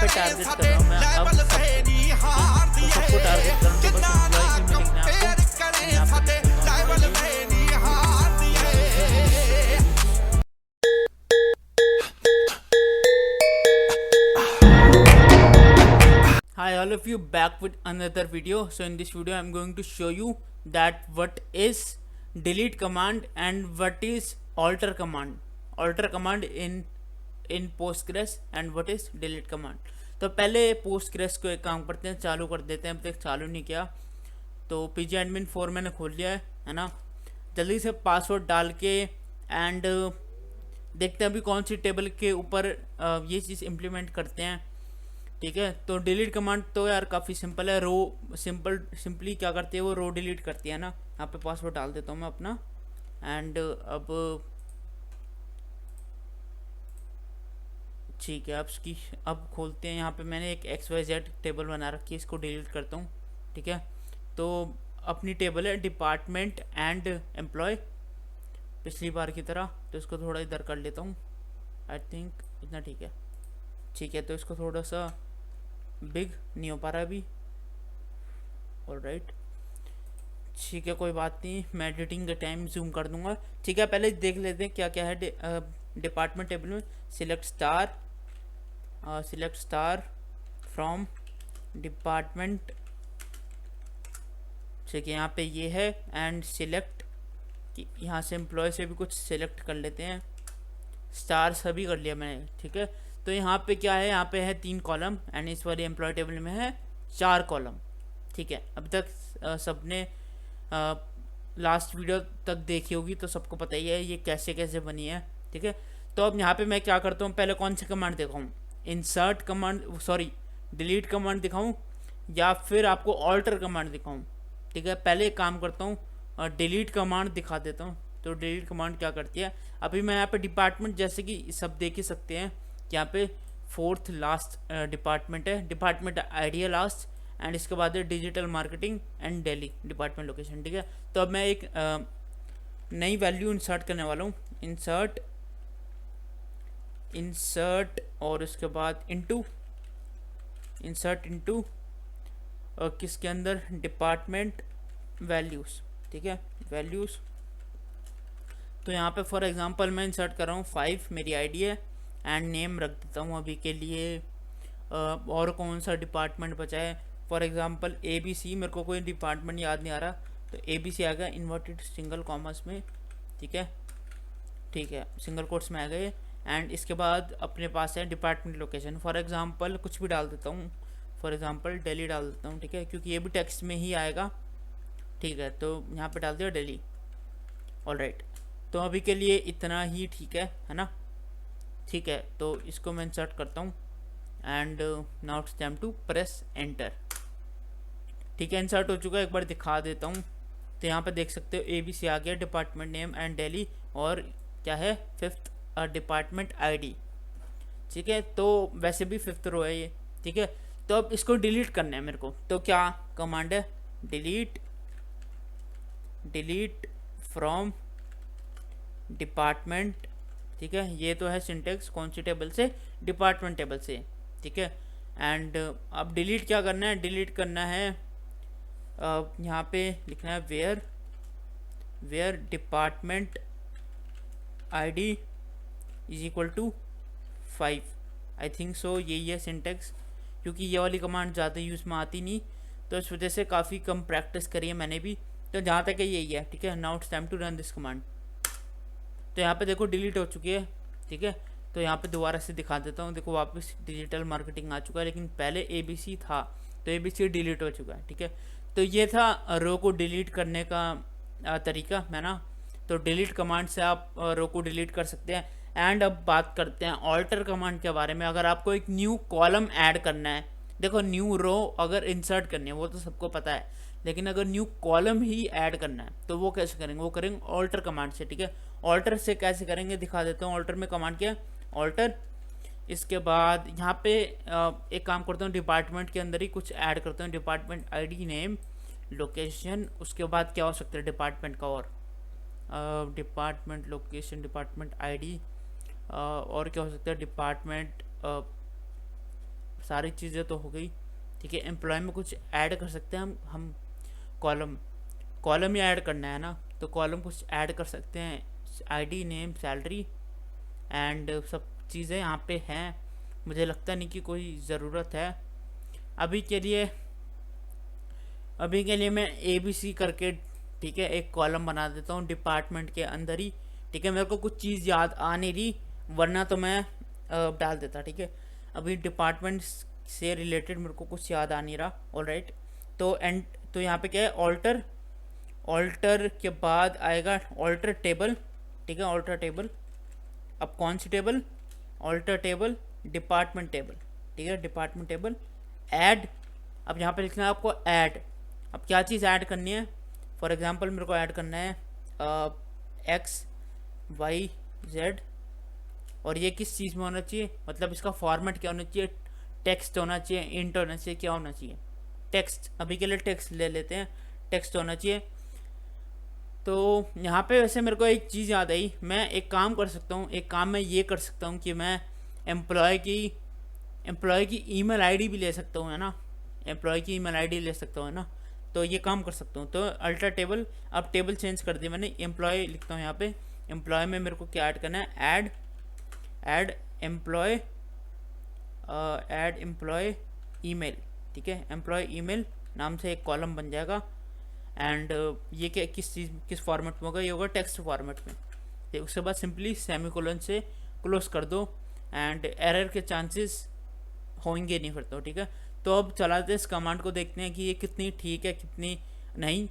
Target कर रहा हूँ मैं अब सबको, तो सबको टारगेट करूँगा, बस एम्प्लॉय की में लिखना है आपको। यहाँ पे लिख देता हूँ Hi all of you, back with another video. So in this video I'm going to show you that what is delete command and what is alter command in Postgres and what is delete command. तो पहले Postgres को एक काम करते हैं, चालू कर देते हैं। अब तक चालू नहीं किया तो pgadmin 4 मैंने खोल लिया है ना। जल्दी से पासवर्ड डाल के एंड देखते हैं अभी कौन सी टेबल के ऊपर ये चीज़ इम्प्लीमेंट करते हैं। ठीक है, तो डिलीट कमांड तो यार काफ़ी सिंपल है। रो सिंपली क्या करती है वो रो डिलीट करती है ना। यहाँ पे पासवर्ड डाल देता हूँ मैं अपना एंड अब ठीक है, अब खोलते हैं। यहाँ पे मैंने एक XYZ टेबल बना रखी है, इसको डिलीट करता हूँ। ठीक है, तो अपनी टेबल है डिपार्टमेंट एंड एम्प्लॉय पिछली बार की तरह, तो इसको थोड़ा इधर कर लेता हूँ। आई थिंक इतना ठीक है। ठीक है, तो इसको थोड़ा सा बिग नहीं हो पा रहा अभी। ऑलराइट, ठीक है, कोई बात नहीं, मैं एडिटिंग के टाइम जूम कर दूंगा। ठीक है, पहले देख लेते हैं क्या क्या है डिपार्टमेंट टेबल में। Select star from department. ठीक है, यहाँ पे ये है एंड सिलेक्ट, यहाँ से एम्प्लॉय से भी कुछ सिलेक्ट कर लेते हैं। स्टार सभी कर लिया मैंने। ठीक है, तो यहाँ पे क्या है, यहाँ पे है 3 कॉलम एंड इस वाली एम्प्लॉय टेबल में है 4 कॉलम। ठीक है, अब तक सबने लास्ट वीडियो तक देखी होगी तो सबको पता ही है ये कैसे कैसे बनी है। ठीक है, तो अब यहाँ पे मैं क्या करता हूँ, पहले कौन सी कमांड दिखाऊँ, डिलीट कमांड दिखाऊँ या फिर आपको ऑल्टर कमांड दिखाऊँ। ठीक है, पहले एक काम करता हूँ और डिलीट कमांड दिखा देता हूँ। तो डिलीट कमांड क्या करती है, अभी मैं यहाँ पे डिपार्टमेंट जैसे कि सब देख ही सकते हैं, यहाँ पे 4th लास्ट डिपार्टमेंट है, डिपार्टमेंट आईडी है लास्ट एंड इसके बाद है digital marketing and Delhi department location. ठीक है, तो अब मैं एक नई वैल्यू इंसर्ट करने वाला हूँ। इंसर्ट और उसके बाद इंसर्ट इनटू और किसके अंदर, डिपार्टमेंट वैल्यूज़। ठीक है, वैल्यूज़, तो यहाँ पे फॉर एग्जांपल मैं इंसर्ट कर रहा हूँ 5 मेरी आईडी है एंड नेम रख देता हूँ अभी के लिए। और कौन सा डिपार्टमेंट बचा है, फॉर एग्जांपल ABC, मेरे को कोई डिपार्टमेंट याद नहीं आ रहा तो ABC आ गया इन्वर्टेड सिंगल कॉमर्स में। ठीक है, सिंगल कोट्स में आ गए एंड इसके बाद अपने पास है डिपार्टमेंट लोकेशन। फॉर एग्जांपल कुछ भी डाल देता हूँ, फॉर एग्जांपल दिल्ली डाल देता हूँ। ठीक है, क्योंकि ये भी टेक्स्ट में ही आएगा। ठीक है, तो यहाँ पे डाल दिया दिल्ली। ऑलराइट, तो अभी के लिए इतना ही ठीक है ना। ठीक है, तो इसको मैं इंसर्ट करता हूँ and now it's time to press enter. ठीक है, इंसर्ट हो चुका है, एक बार दिखा देता हूँ। तो यहाँ पे देख सकते हो ABC आ गया, डिपार्टमेंट नेम एंड दिल्ली, और क्या है 5th डिपार्टमेंट आईडी। ठीक है, तो वैसे भी 5th रो है ये। ठीक है, तो अब इसको डिलीट करना है मेरे को, तो क्या कमांड है, डिलीट फ्रॉम डिपार्टमेंट। ठीक है, ये तो है सिंटेक्स, कौन सी टेबल से, डिपार्टमेंट टेबल से। ठीक है, एंड अब डिलीट क्या करना है, डिलीट करना है यहाँ पे लिखना है where department ID is equal to 5। I think so यही है सिंटेक्स, क्योंकि ये वाली कमांड ज़्यादा यूज़ में आती नहीं, तो इस वजह से काफ़ी कम प्रैक्टिस करी है मैंने भी। तो जहाँ तक है यही है। ठीक है, now it's time to run this command. तो यहाँ पे देखो डिलीट हो चुकी है। ठीक है, तो यहाँ पे दोबारा से दिखा देता हूँ, देखो वापस डिजिटल मार्केटिंग आ चुका है, लेकिन पहले ABC था तो ABC डिलीट हो चुका है। ठीक है, तो ये था रो को डिलीट करने का तरीका है ना। तो डिलीट कमांड से आप रो को डिलीट कर सकते हैं। एंड अब बात करते हैं ऑल्टर कमांड के बारे में। अगर आपको एक न्यू कॉलम ऐड करना है, देखो न्यू रो अगर इंसर्ट करनी है वो तो सबको पता है, लेकिन अगर न्यू कॉलम ही ऐड करना है तो वो कैसे करेंगे, वो करेंगे ऑल्टर कमांड से। ठीक है, ऑल्टर से कैसे करेंगे दिखा देता हूँ। ऑल्टर में कमांड क्या है, ऑल्टर, इसके बाद यहाँ पे एक काम करता हूँ, डिपार्टमेंट के अंदर ही कुछ ऐड करता हूँ, डिपार्टमेंट आईडी नेम लोकेशन। उसके बाद क्या हो सकता है डिपार्टमेंट का, और डिपार्टमेंट लोकेशन, डिपार्टमेंट आईडी, और क्या हो सकता है डिपार्टमेंट सारी चीज़ें तो हो गई, ठीक है। एम्प्लॉय में कुछ ऐड कर सकते हैं हम कॉलम कॉलम ही ऐड करना है ना, तो कॉलम कुछ ऐड कर सकते हैं, आईडी, नेम, सैलरी एंड सब चीज़ें यहाँ पे हैं। मुझे लगता नहीं कि कोई ज़रूरत है अभी के लिए। मैं ABC करके, ठीक है, एक कॉलम बना देता हूँ डिपार्टमेंट के अंदर ही, ठीक है। मेरे को कुछ चीज़ याद आ नहीं रही, वरना तो मैं डाल देता, ठीक है। अभी डिपार्टमेंट से रिलेटेड मेरे को कुछ याद आ नहीं रहा। ऑलराइट, तो यहाँ पे क्या है, ऑल्टर के बाद आएगा ऑल्टर टेबल, ठीक है, ऑल्टर टेबल। अब कौन सी table? Alter table, department table, ठीक है, डिपार्टमेंट टेबल। ऐड, अब यहाँ पे लिखना है आपको ऐड। अब क्या चीज़ ऐड करनी है? फॉर एग्जांपल मेरे को ऐड करना है XYZ, और ये किस चीज़ में होना चाहिए, मतलब इसका फॉर्मेट क्या होना चाहिए? टेक्स्ट होना चाहिए, इंट होना चाहिए, क्या होना चाहिए? टेक्स्ट। अभी के लिए टेक्स्ट ले लेते हैं, टेक्स्ट होना चाहिए। तो यहाँ पे वैसे मेरे को एक चीज़ याद आई, मैं एक काम कर सकता हूँ, एक काम मैं ये कर सकता हूँ कि मैं एम्प्लॉय की ईमेल आईडी भी ले सकता हूँ, है ना, एम्प्लॉय की ईमेल आईडी ले सकता हूँ, है ना। तो ये काम कर सकता हूँ। तो अल्टर टेबल, अब टेबल चेंज कर दिया मैंने, एम्प्लॉय लिखता हूँ यहाँ पे। एम्प्लॉय में मेरे को क्या ऐड करना है? ऐड एम्प्लॉय ईमेल, ठीक है, एम्प्लॉय ईमेल नाम से एक कॉलम बन जाएगा। एंड ये क्या, किस फॉर्मेट में होगा? ये होगा टेक्स्ट फॉर्मेट में। तो उसके बाद सिंपली सेमीकोलन से क्लोज कर दो, एंड एरर के चांसेस होंगे नहीं फिर तो, ठीक है। तो अब चलाते इस कमांड को, देखते हैं कि ये कितनी ठीक है, कितनी नहीं।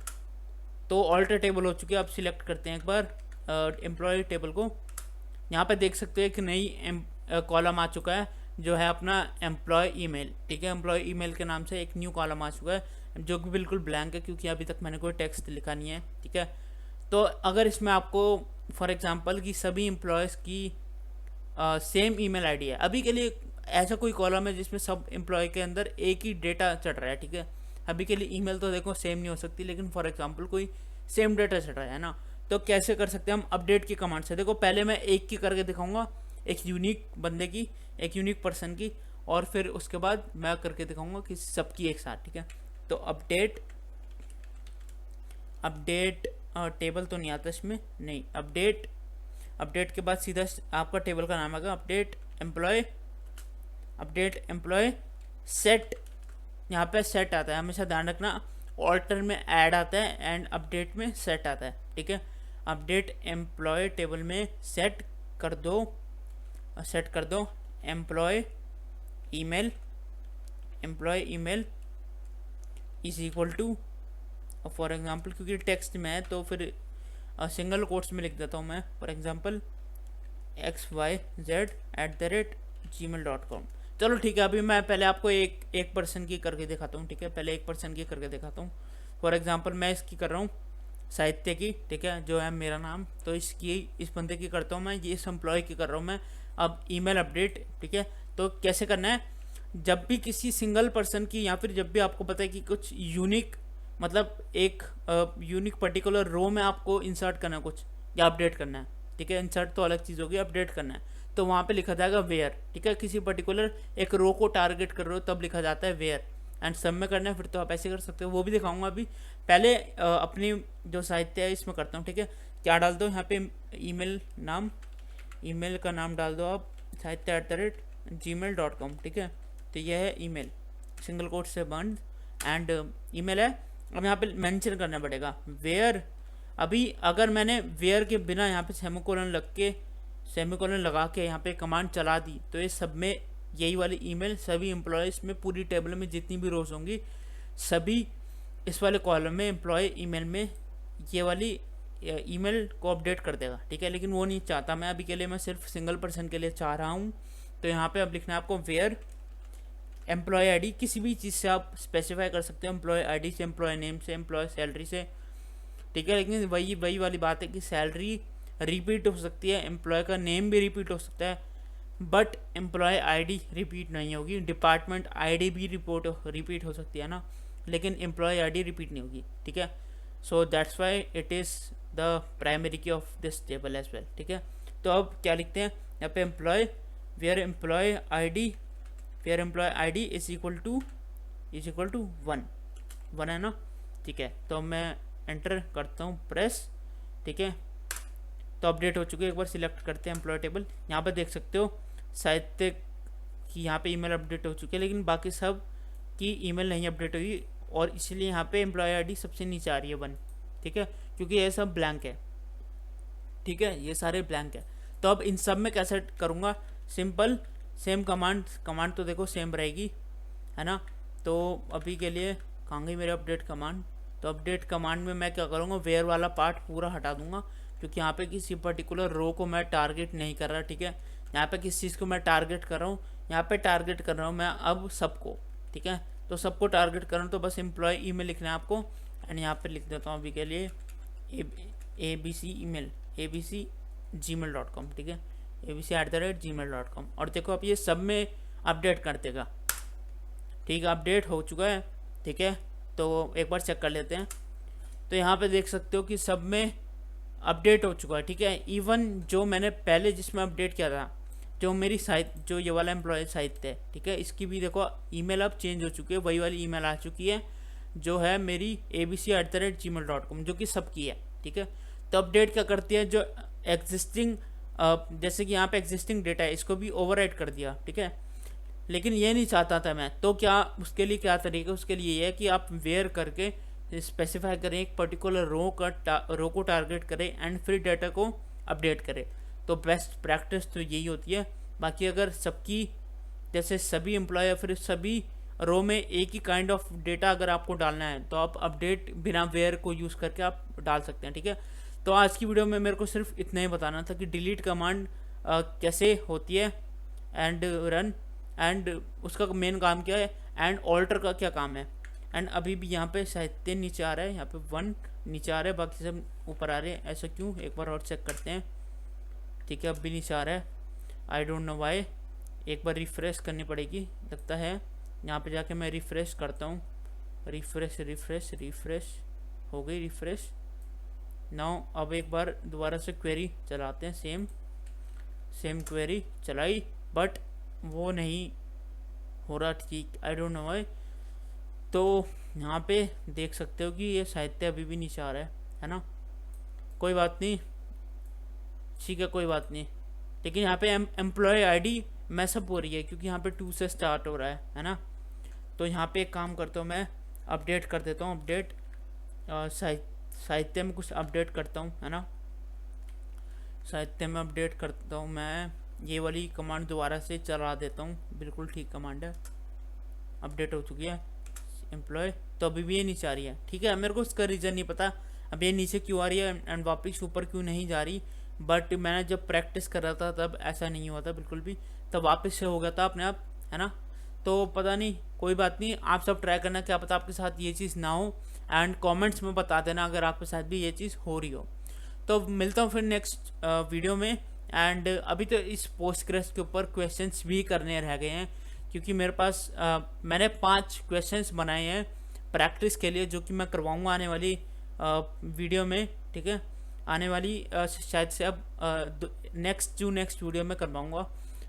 तो ऑल्टर टेबल हो चुकी है। अब सिलेक्ट करते हैं एक बार एम्प्लॉय टेबल को। यहाँ पे देख सकते हैं कि नई कॉलम आ चुका है, जो है अपना एम्प्लॉय ईमेल, ठीक है। एम्प्लॉय ईमेल के नाम से एक न्यू कॉलम आ चुका है, जो कि बिल्कुल ब्लैंक है, क्योंकि अभी तक मैंने कोई टेक्स्ट लिखा नहीं है, ठीक है। तो अगर इसमें आपको फॉर एग्जांपल कि सभी एम्प्लॉयज़ की सेम ईमेल आईडी है, अभी के लिए ऐसा कोई कॉलम है जिसमें सब एम्प्लॉय के अंदर एक ही डेटा चढ़ रहा है, ठीक है। अभी के लिए ईमेल तो देखो सेम नहीं हो सकती, लेकिन फॉर एग्जांपल कोई सेम डेटा चढ़ रहा है ना, तो कैसे कर सकते हैं हम? अपडेट की कमांड से। देखो पहले मैं एक की करके दिखाऊंगा, एक यूनिक बंदे की, एक यूनिक पर्सन की, और फिर उसके बाद मैं करके दिखाऊंगा कि सबकी एक साथ, ठीक है। तो अपडेट टेबल तो नहीं आता इसमें, नहीं, अपडेट के बाद सीधा आपका टेबल का नाम आएगा अपडेट एम्प्लॉय सेट। यहाँ पे सेट आता है, हमेशा ध्यान रखना, ऑल्टर में ऐड आता है एंड अपडेट में सेट आता है, ठीक है। अपडेट एम्प्लॉय टेबल में सेट कर दो employee email is equal to, for example क्योंकि टेक्स्ट में है तो फिर सिंगल कोट्स में लिख देता हूँ मैं, फॉर एग्जांपल xyz@gmail.com। चलो ठीक है, अभी मैं पहले आपको एक पर्सन की करके दिखाता हूँ, ठीक है। पहले एक पर्सन की करके दिखाता हूँ। फॉर एग्जांपल मैं इसकी कर रहा हूँ, साहित्य की, ठीक है, जो है मेरा नाम। तो इस बंदे की करता हूँ मैं, ये इस एम्प्लॉय की कर रहा हूँ मैं। अब ईमेल अपडेट, ठीक है। तो कैसे करना है? जब भी किसी सिंगल पर्सन की, या फिर जब भी आपको पता है कि कुछ यूनिक, मतलब एक यूनिक पर्टिकुलर रो में आपको इंसर्ट करना है कुछ, या अपडेट करना है, ठीक है। इंसर्ट तो अलग चीज़ होगी, अपडेट करना है तो वहाँ पे लिखा जाएगा वेयर, ठीक है। किसी पर्टिकुलर एक रो को टारगेट कर रहे हो तब लिखा जाता है वेयर, एंड सब में करना है फिर तो आप ऐसे कर सकते हो, वो भी दिखाऊंगा अभी। पहले अपनी जो साहित्य है इसमें करता हूँ, ठीक है। क्या डाल दो यहाँ पे? ईमेल का नाम डाल दो आप, साहित्य@gmail.com, ठीक है। तो यह है ईमेल, सिंगल कोट से बंद, एंड ईमेल है। अब यहाँ पे मेंशन करना पड़ेगा वेयर। अभी अगर मैंने वेयर के बिना यहाँ पे सेमीकोलन लगा के यहाँ पे कमांड चला दी, तो ये सब में यही वाली ईमेल सभी एम्प्लॉयज़ में, पूरी टेबल में जितनी भी रोज होंगी, सभी इस वाले कॉलम में एम्प्लॉय ईमेल में ये वाली ईमेल को अपडेट कर देगा, ठीक है। लेकिन वो नहीं चाहता मैं, अभी के लिए मैं सिर्फ सिंगल पर्सन के लिए चाह रहा हूँ। तो यहाँ पे अब लिखना है आपको वेयर एम्प्लॉय आईडी, किसी भी चीज़ से आप स्पेसिफाई कर सकते हो, एम्प्लॉय आईडी से, एम्प्लॉय नेम से, एम्प्लॉय सैलरी से, ठीक है। लेकिन वही वाली बात है कि सैलरी रिपीट हो सकती है, एम्प्लॉय का नेम भी रिपीट हो सकता है, बट एम्प्लॉय आईडी रिपीट नहीं होगी। डिपार्टमेंट आईडी भी रिपीट हो सकती है ना, लेकिन एम्प्लॉय आईडी रिपीट नहीं होगी, ठीक है। So that's why it is the primary key of this table as well, ठीक है। तो अब क्या लिखते हैं यहाँ पे? Where employee ID pair employee ID is equal to 1 है ना, ठीक है। तो मैं एंटर करता हूँ प्रेस, ठीक है। तो अपडेट हो चुके, एक बार सिलेक्ट करते हैं एम्प्लॉय टेबल। यहाँ पर देख सकते हो साहित्य की यहाँ पे ईमेल अपडेट हो चुकी है, लेकिन बाकी सब की ईमेल नहीं अपडेट हुई, और इसलिए यहाँ पे एम्प्लॉय ID सबसे नीचे आ रही है 1, ठीक है, क्योंकि ये सब ब्लैंक है, ठीक है, ये सारे ब्लैंक है। तो अब इन सब में कैसे करूँगा, सिंपल सेम कमांड तो देखो सेम रहेगी, है ना। तो अभी के लिए कहाँ गई मेरे अपडेट कमांड। तो अपडेट कमांड में मैं क्या करूँगा, वेयर वाला पार्ट पूरा हटा दूंगा, क्योंकि यहाँ पे किसी पर्टिकुलर रो को मैं टारगेट नहीं कर रहा, ठीक है। यहाँ पे किस चीज़ को मैं टारगेट कर रहा हूँ, यहाँ पे टारगेट कर रहा हूँ मैं अब सबको, ठीक है। तो सबको टारगेट कर रहा हूँ, तो बस एम्प्लॉय ईमेल लिखना है आपको, एंड यहाँ पे लिख देता हूँ अभी के लिए ABC ईमेल abc@gmail.com, ठीक है, abc@gmail.com। और देखो अब ये सब में अपडेट कर देगा, ठीक है, अपडेट हो चुका है, ठीक है। तो एक बार चेक कर लेते हैं। तो यहाँ पे देख सकते हो कि सब में अपडेट हो चुका है, ठीक है। इवन जो मैंने पहले जिसमें अपडेट किया था, जो मेरी साइट, जो ये वाला एम्प्लॉय साइट है, ठीक है, इसकी भी देखो ईमेल अब चेंज हो चुकी है, वही वाली ईमेल आ चुकी है जो है मेरी abc@gmail.com, जो कि सबकी है, ठीक है। तो अपडेट क्या करती है, जो एग्जिस्टिंग जैसे कि यहाँ पे एग्जिस्टिंग डेटा है, इसको भी ओवरराइट कर दिया, ठीक है। लेकिन ये नहीं चाहता था मैं, तो क्या उसके लिए क्या तरीका, उसके लिए ये है कि आप वेयर करके स्पेसिफाई करें एक पर्टिकुलर रो को टारगेट करें, एंड फिर डाटा को अपडेट करें। तो बेस्ट प्रैक्टिस तो यही होती है। बाकी अगर सबकी जैसे सभी एम्प्लॉय या फिर सभी रो में एक ही काइंड ऑफ डेटा अगर आपको डालना है, तो आप अपडेट बिना वेयर को यूज़ करके आप डाल सकते हैं, ठीक है। तो आज की वीडियो में मेरे को सिर्फ इतना ही बताना था कि डिलीट कमांड कैसे होती है, एंड रन, एंड उसका मेन काम क्या है, एंड ऑल्टर का क्या काम है। एंड अभी भी यहाँ पे साहित्य नीचे आ रहा है, यहाँ पे 1 नीचे आ रहा है, बाकी सब ऊपर आ रहे हैं, ऐसा क्यों, एक बार और चेक करते हैं, ठीक है। अब भी नीचे आ रहा है, आई डोंट नो वाई, एक बार रिफ़्रेश करनी पड़ेगी लगता है। यहाँ पे जाके मैं रिफ़्रेश करता हूँ, रिफ़्रेश हो गई रिफ़्रेश। नाउ अब एक बार दोबारा से क्वेरी चलाते हैं, सेम क्वेरी चलाई, बट वो नहीं हो रहा ठीक, आई डोंट नो वाई। तो यहाँ पे देख सकते हो कि ये साहित्य अभी भी नीचे आ रहा है ना, कोई बात नहीं, ठीक है, कोई बात नहीं। लेकिन यहाँ पे एम्प्लॉय ID मैसअप हो रही है, क्योंकि यहाँ पे 2 से स्टार्ट हो रहा है ना। तो यहाँ पे एक काम करता हूँ, मैं अपडेट कर देता हूँ, अपडेट साहित्य में कुछ अपडेट करता हूँ, है ना। साहित्य में अपडेट करता हूँ मैं, ये वाली कमांड दोबारा से चला देता हूँ, बिल्कुल ठीक कमांड है, अपडेट हो चुकी है एम्प्लॉय। तो अभी भी ये नीचे आ रही है, ठीक है। मेरे को इसका रीज़न नहीं पता अब ये नीचे क्यों आ रही है एंड वापस ऊपर क्यों नहीं जा रही, बट मैंने जब प्रैक्टिस कर रहा था तब ऐसा नहीं हुआ था बिल्कुल भी, तब वापस से हो गया था अपने आप, है ना। तो पता नहीं, कोई बात नहीं, आप सब ट्राई करना, क्या पता आपके साथ ये चीज़ ना हो, एंड कमेंट्स में बता देना अगर आपके साथ भी ये चीज़ हो रही हो। तो मिलता हूँ फिर नेक्स्ट वीडियो में। एंड अभी तो इस पोस्टग्रेस के ऊपर क्वेश्चंस भी करने रह गए हैं, क्योंकि मेरे पास मैंने 5 क्वेश्चंस बनाए हैं प्रैक्टिस के लिए, जो कि मैं करवाऊँगा आने वाली वीडियो में, ठीक है। आने वाली शायद से अब नेक्स्ट वीडियो में करवाऊँगा।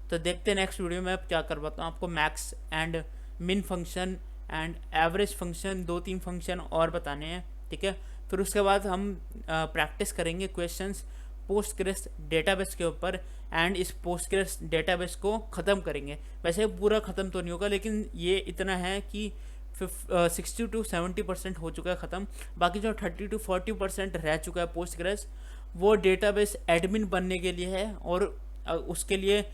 तो देखते हैं नेक्स्ट वीडियो में अब क्या करवाता हूँ आपको। मैक्स एंड मिन function and average function, 2-3 function और बताने हैं, ठीक है। फिर उसके बाद हम प्रैक्टिस करेंगे क्वेश्चंस पोस्टग्रेस डेटाबेस के ऊपर, एंड इस पोस्टग्रेस डेटाबेस को ख़त्म करेंगे। वैसे पूरा ख़त्म तो नहीं होगा, लेकिन ये इतना है कि 60 to 70% हो चुका है ख़त्म। बाकी जो 30 to 40% रह चुका है पोस्टग्रेस, वो डेटाबेस एडमिन बनने के लिए है, और उसके लिए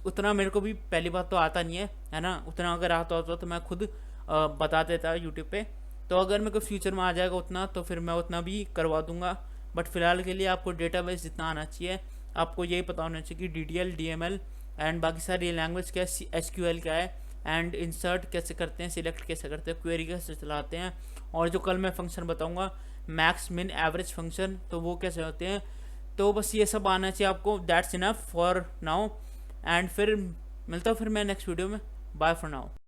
उतना मेरे को भी पहली बात तो आता नहीं है ना। उतना अगर आता होता तो मैं खुद बता देता यूट्यूब पे। तो अगर मेरे को फ्यूचर में आ जाएगा उतना, तो फिर मैं उतना भी करवा दूंगा। बट फिलहाल के लिए आपको डेटाबेस जितना आना चाहिए, आपको यही पता होना चाहिए कि DDL DML एंड बाकी सारी लैंग्वेज क्या है, SQL क्या है, एंड इंसर्ट कैसे करते हैं, सिलेक्ट कैसे करते हैं, क्वेरी कैसे चलाते हैं, और जो कल मैं फंक्शन बताऊंगा मैक्स मिन एवरेज फंक्शन, तो वो कैसे होते हैं। तो बस ये सब आना चाहिए आपको। That's enough for now, and फिर मिलता हूँ फिर मैं नेक्स्ट वीडियो में। Bye for now.